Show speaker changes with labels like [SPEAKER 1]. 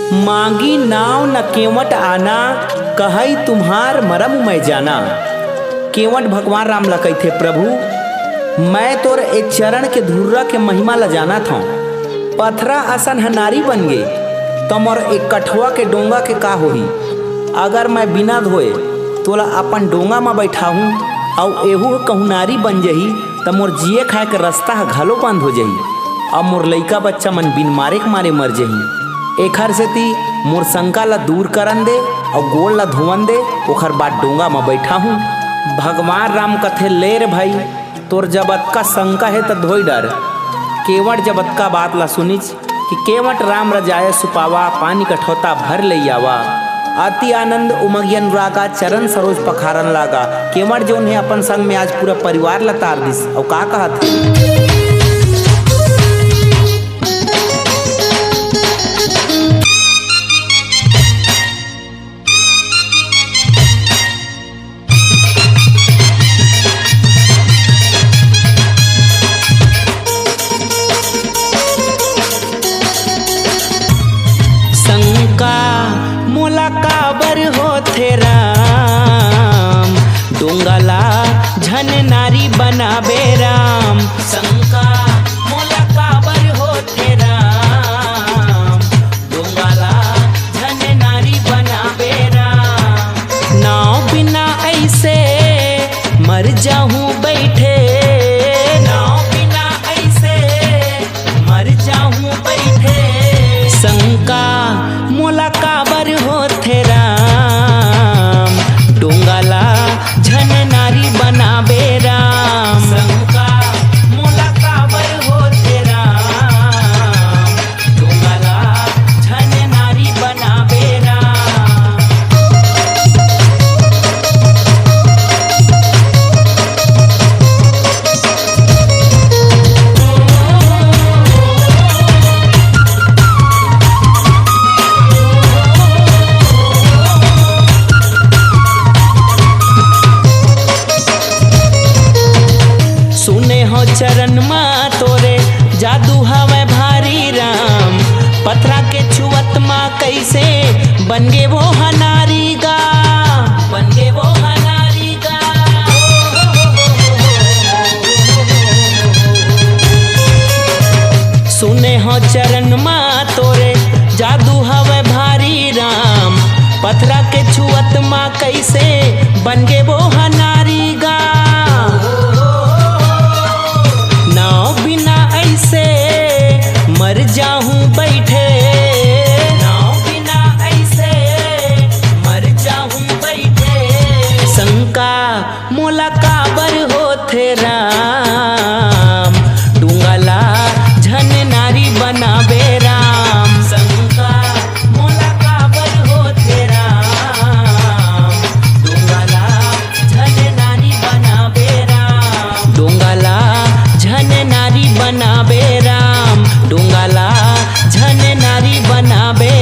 [SPEAKER 1] मांगी नाव न केवट आना, कहई तुम्हार मरम मैं जाना। केवट भगवान राम ला कहते प्रभु मैं तोर एक चरण के धुर्रा के महिमा ला जाना था। पथरा असन हनारी बन गे तो मोर एक कठवा के डोंगा के का होही। अगर मैं बिना धोए तोला अपन डोंगा में बैठाऊँ और एहू कहूँ नारी बन जही तो मोर जिए खाए के रास्ता घलो बंद हो जही और मोर लइका बच्चा मन बिन मारे के मारे मर जही। एखर सेती मोर शंका ला दूर करन दे और गोड़ ला धोवन दे, ओखर बाद डोंगा में बैठा हूँ। भगवान राम कथे ले रे भाई तोर जबत का शंका है तो धोई डर। केवट जबत का बात ला सुनिच कि केवट राम रजाए सुपावा, पानी कठौता भर ले आवा। अति आनंद उमगियन रागा, चरण सरोज पखारन लागा। केवट जो है अपन संग में आज पूरा परिवार ला तार दिस और का कहत है। मोला काबर होथे राम, डोंगला झन नारी बनाबे राम। शंका मोला काबर होथे राम, डोंगला झन नारी बनाबे राम। नाव बिना ऐसे मर जाऊं बैठे, नाव बिना ऐसे मर जाऊं बैठे। शंका मोला काबर होथे राम, डोंगला झन नारी बनाबे राम। शंका मोला काबर होथे राम, डोंगला झन नारी बनाबे राम। चरण माँ तोरे जादू हवे भारी राम, पथरा के छुअत माँ कैसे बन गे वो हनारी गा, बन गे वो हनारी गा। सुने हो चरण माँ तोरे जादू हवे भारी राम, पथरा के छुअत माँ कैसे बन गे वो हनारी गा। मर जाऊं बैठे, नाव बिना ऐसे मर जाऊं बैठे। शंका मोला काबर होथे राम, डोंगला झन नारी बनाबे राम। शंका मोला काबर होथे राम, डोंगला झन नारी बनाबे राम। डोंगला झन नारी बनाबे राम, डोंगला झन नारी बनाबे।